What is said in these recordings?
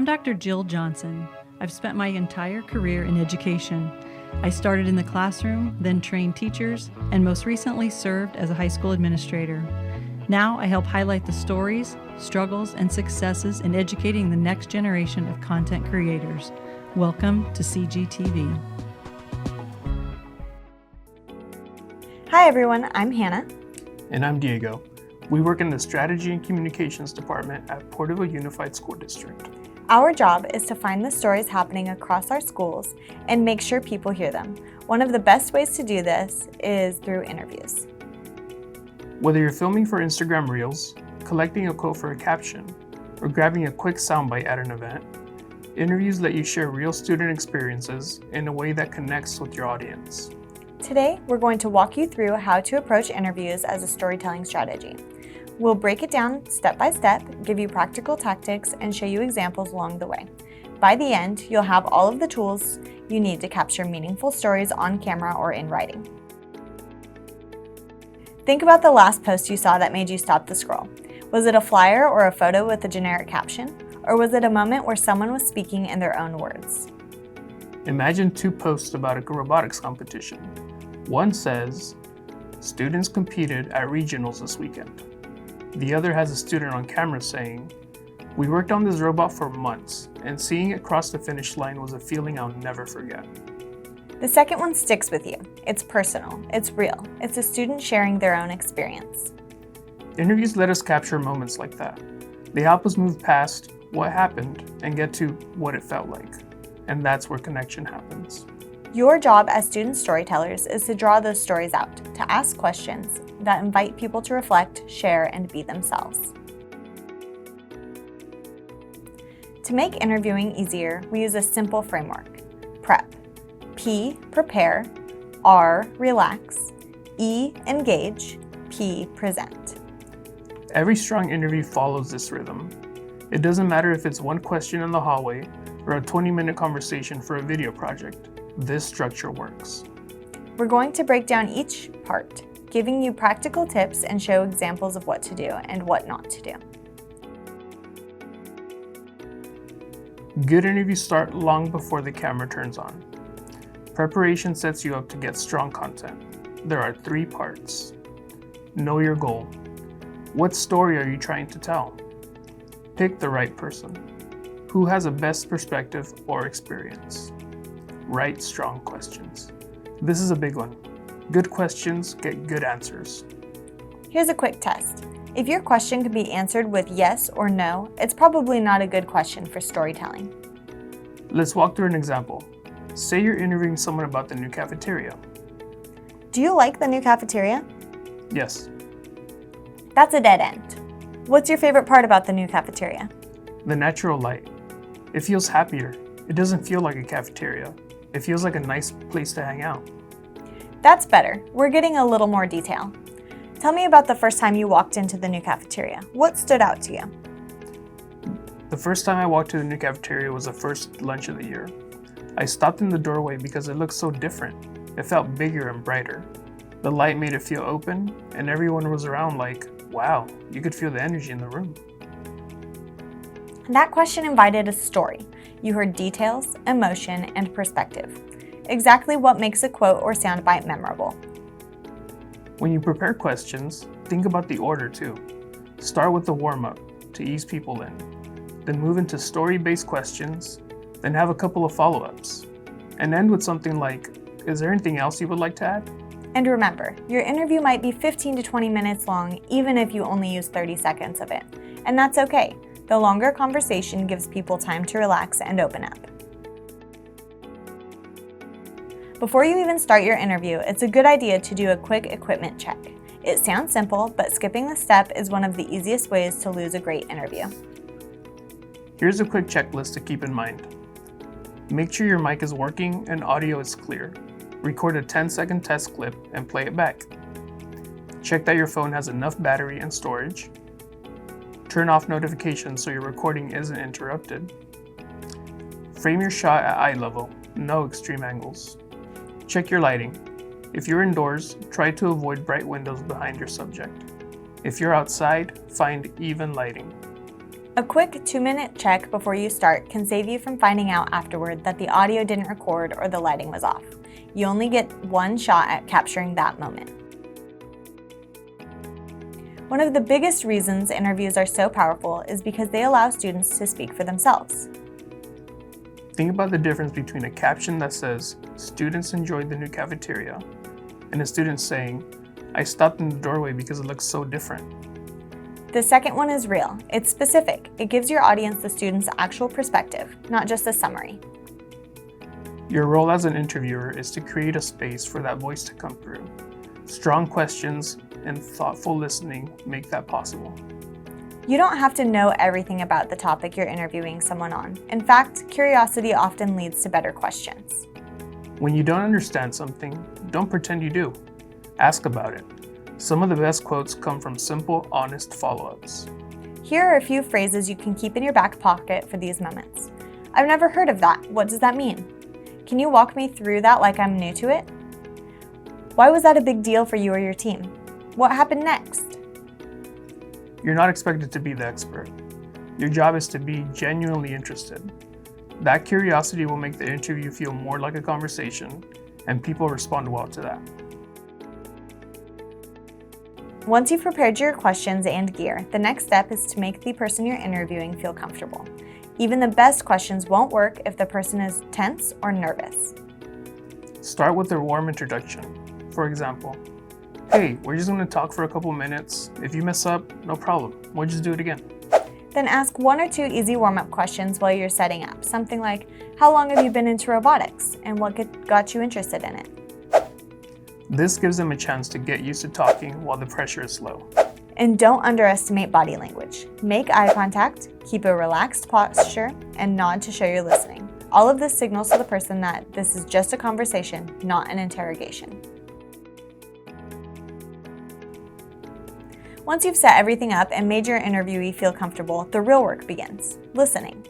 I'm Dr. Jill Johnson. I've spent my entire career in education. I started in the classroom, then trained teachers, and most recently served as a high school administrator. Now I help highlight the stories, struggles, and successes in educating the next generation of content creators. Welcome to CGTV. Hi everyone, I'm Hannah. And I'm Diego. We work in the Strategy and Communications Department at Porterville Unified School District. Our job is to find the stories happening across our schools and make sure people hear them. One of the best ways to do this is through interviews. Whether you're filming for Instagram Reels, collecting a quote for a caption, or grabbing a quick soundbite at an event, interviews let you share real student experiences in a way that connects with your audience. Today, we're going to walk you through how to approach interviews as a storytelling strategy. We'll break it down step by step, give you practical tactics, and show you examples along the way. By the end, you'll have all of the tools you need to capture meaningful stories on camera or in writing. Think about the last post you saw that made you stop the scroll. Was it a flyer or a photo with a generic caption? Or was it a moment where someone was speaking in their own words? Imagine two posts about a robotics competition. One says, "Students competed at regionals this weekend." The other has a student on camera saying, "We worked on this robot for months, and seeing it cross the finish line was a feeling I'll never forget." The second one sticks with you. It's personal, it's real, it's a student sharing their own experience. Interviews let us capture moments like that. They help us move past what happened and get to what it felt like. And that's where connection happens. Your job as student storytellers is to draw those stories out, to ask questions that invite people to reflect, share, and be themselves. To make interviewing easier, we use a simple framework. PREP. P, prepare. R, relax. E, engage. P, present. Every strong interview follows this rhythm. It doesn't matter if it's one question in the hallway or a 20-minute conversation for a video project. This structure works. We're going to break down each part, giving you practical tips and show examples of what to do and what not to do. Good interviews start long before the camera turns on. Preparation sets you up to get strong content. There are 3 parts. Know your goal. What story are you trying to tell? Pick the right person. Who has a best perspective or experience? Write strong questions. This is a big one. Good questions get good answers. Here's a quick test. If your question can be answered with yes or no, it's probably not a good question for storytelling. Let's walk through an example. Say you're interviewing someone about the new cafeteria. Do you like the new cafeteria? Yes. That's a dead end. What's your favorite part about the new cafeteria? The natural light. It feels happier. It doesn't feel like a cafeteria. It feels like a nice place to hang out. That's better. We're getting a little more detail. Tell me about the first time you walked into the new cafeteria. What stood out to you? The first time I walked to the new cafeteria was the first lunch of the year. I stopped in the doorway because it looked so different. It felt bigger and brighter. The light made it feel open, and everyone was around like, wow, you could feel the energy in the room. That question invited a story. You heard details, emotion, and perspective. Exactly what makes a quote or soundbite memorable. When you prepare questions, think about the order too. Start with the warm-up to ease people in. Then move into story-based questions, then have a couple of follow-ups. And end with something like, is there anything else you would like to add? And remember, your interview might be 15 to 20 minutes long, even if you only use 30 seconds of it. And that's okay. The longer conversation gives people time to relax and open up. Before you even start your interview, it's a good idea to do a quick equipment check. It sounds simple, but skipping the step is one of the easiest ways to lose a great interview. Here's a quick checklist to keep in mind. Make sure your mic is working and audio is clear. Record a 10-second test clip and play it back. Check that your phone has enough battery and storage. Turn off notifications so your recording isn't interrupted. Frame your shot at eye level, no extreme angles. Check your lighting. If you're indoors, try to avoid bright windows behind your subject. If you're outside, find even lighting. A quick 2-minute check before you start can save you from finding out afterward that the audio didn't record or the lighting was off. You only get one shot at capturing that moment. One of the biggest reasons interviews are so powerful is because they allow students to speak for themselves. Think about the difference between a caption that says, "Students enjoyed the new cafeteria," and a student saying, "I stopped in the doorway because it looks so different." The second one is real. It's specific. It gives your audience the student's actual perspective, not just a summary. Your role as an interviewer is to create a space for that voice to come through. Strong questions and thoughtful listening make that possible. You don't have to know everything about the topic you're interviewing someone on. In fact, curiosity often leads to better questions. When you don't understand something, don't pretend you do. Ask about it. Some of the best quotes come from simple, honest follow-ups. Here are a few phrases you can keep in your back pocket for these moments. "I've never heard of that. What does that mean? Can you walk me through that like I'm new to it? Why was that a big deal for you or your team? What happened next?" You're not expected to be the expert. Your job is to be genuinely interested. That curiosity will make the interview feel more like a conversation, and people respond well to that. Once you've prepared your questions and gear, the next step is to make the person you're interviewing feel comfortable. Even the best questions won't work if the person is tense or nervous. Start with a warm introduction. For example, "Hey, we're just going to talk for a couple minutes. If you mess up, no problem. We'll just do it again." Then ask 1 or 2 easy warm-up questions while you're setting up. Something like, "How long have you been into robotics? And what got you interested in it?" This gives them a chance to get used to talking while the pressure is low. And don't underestimate body language. Make eye contact, keep a relaxed posture, and nod to show you're listening. All of this signals to the person that this is just a conversation, not an interrogation. Once you've set everything up and made your interviewee feel comfortable, the real work begins: listening.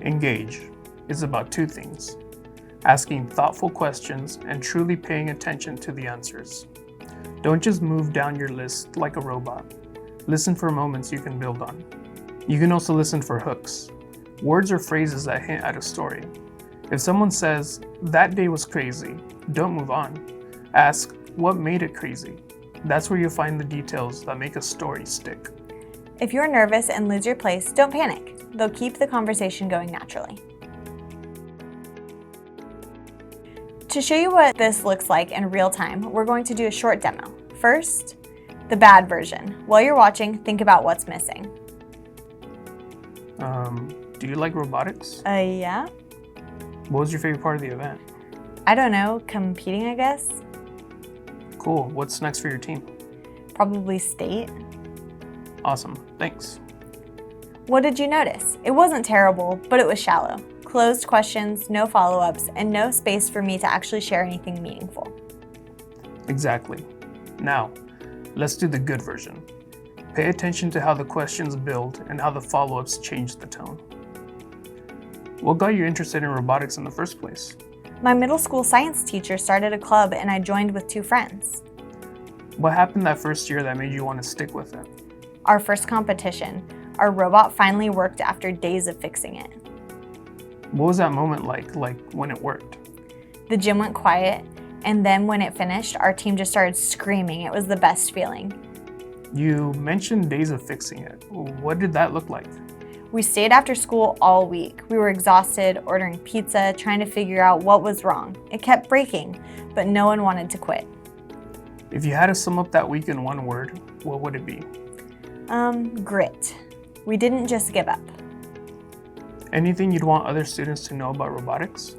Engage is about 2 things: asking thoughtful questions and truly paying attention to the answers. Don't just move down your list like a robot. Listen for moments you can build on. You can also listen for hooks, words or phrases that hint at a story. If someone says, "That day was crazy," don't move on. Ask, "What made it crazy?" That's where you'll find the details that make a story stick. If you're nervous and lose your place, don't panic. They'll keep the conversation going naturally. To show you what this looks like in real time, we're going to do a short demo. First, the bad version. While you're watching, think about what's missing. Do you like robotics? Yeah? What was your favorite part of the event? I don't know, competing, I guess? Cool. What's next for your team? Probably state. Awesome. Thanks. What did you notice? It wasn't terrible, but it was shallow. Closed questions, no follow-ups, and no space for me to actually share anything meaningful. Exactly. Now, let's do the good version. Pay attention to how the questions build and how the follow-ups change the tone. What got you interested in robotics in the first place? My middle school science teacher started a club and I joined with 2 friends. What happened that first year that made you want to stick with it? Our first competition. Our robot finally worked after days of fixing it. What was that moment like when it worked? The gym went quiet, and then when it finished, our team just started screaming. It was the best feeling. You mentioned days of fixing it. What did that look like? We stayed after school all week. We were exhausted, ordering pizza, trying to figure out what was wrong. It kept breaking, but no one wanted to quit. If you had to sum up that week in one word, what would it be? Grit. We didn't just give up. Anything you'd want other students to know about robotics?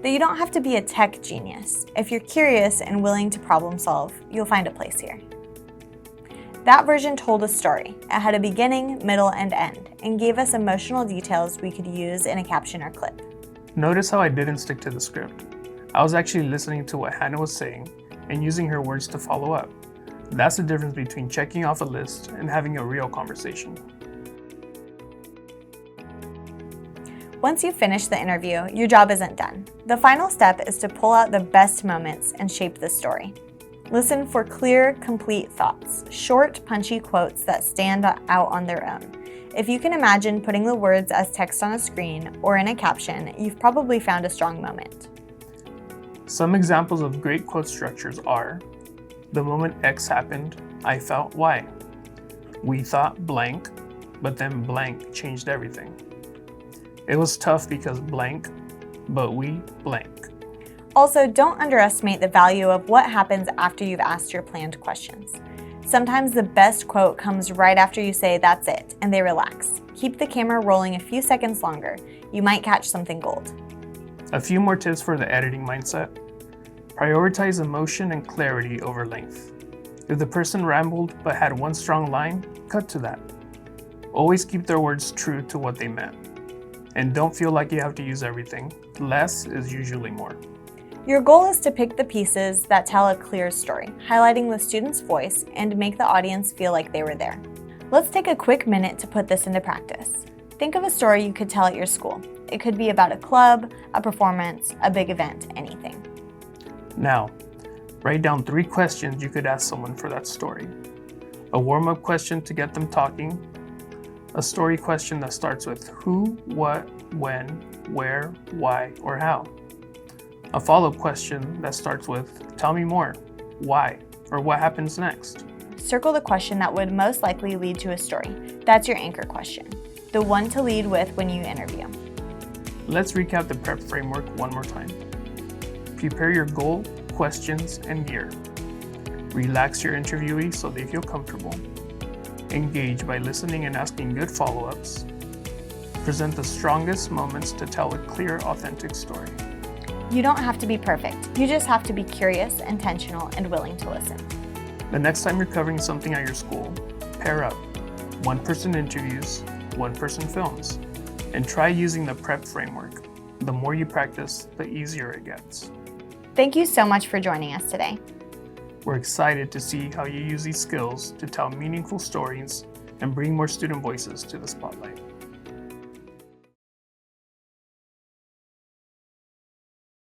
That you don't have to be a tech genius. If you're curious and willing to problem solve, you'll find a place here. That version told a story. It had a beginning, middle, and end, and gave us emotional details we could use in a caption or clip. Notice how I didn't stick to the script. I was actually listening to what Hannah was saying and using her words to follow up. That's the difference between checking off a list and having a real conversation. Once you've finished the interview, your job isn't done. The final step is to pull out the best moments and shape the story. Listen for clear, complete thoughts, short, punchy quotes that stand out on their own. If you can imagine putting the words as text on a screen or in a caption, you've probably found a strong moment. Some examples of great quote structures are: the moment X happened, I felt Y. We thought blank, but then blank changed everything. It was tough because blank, but we blank. Also, don't underestimate the value of what happens after you've asked your planned questions. Sometimes the best quote comes right after you say that's it, and they relax. Keep the camera rolling a few seconds longer. You might catch something gold. A few more tips for the editing mindset. Prioritize emotion and clarity over length. If the person rambled but had one strong line, cut to that. Always keep their words true to what they meant. And don't feel like you have to use everything. Less is usually more. Your goal is to pick the pieces that tell a clear story, highlighting the student's voice and make the audience feel like they were there. Let's take a quick minute to put this into practice. Think of a story you could tell at your school. It could be about a club, a performance, a big event, anything. Now, write down 3 questions you could ask someone for that story. A warm-up question to get them talking. A story question that starts with who, what, when, where, why, or how. A follow-up question that starts with tell me more, why, or what happens next. Circle the question that would most likely lead to a story. That's your anchor question, the one to lead with when you interview. Let's recap the prep framework one more time. Prepare your goal, questions, and gear. Relax your interviewee so they feel comfortable. Engage by listening and asking good follow-ups. Present the strongest moments to tell a clear, authentic story. You don't have to be perfect. You just have to be curious, intentional, and willing to listen. The next time you're covering something at your school, pair up. One person interviews, one person films, and try using the prep framework. The more you practice, the easier it gets. Thank you so much for joining us today. We're excited to see how you use these skills to tell meaningful stories and bring more student voices to the spotlight.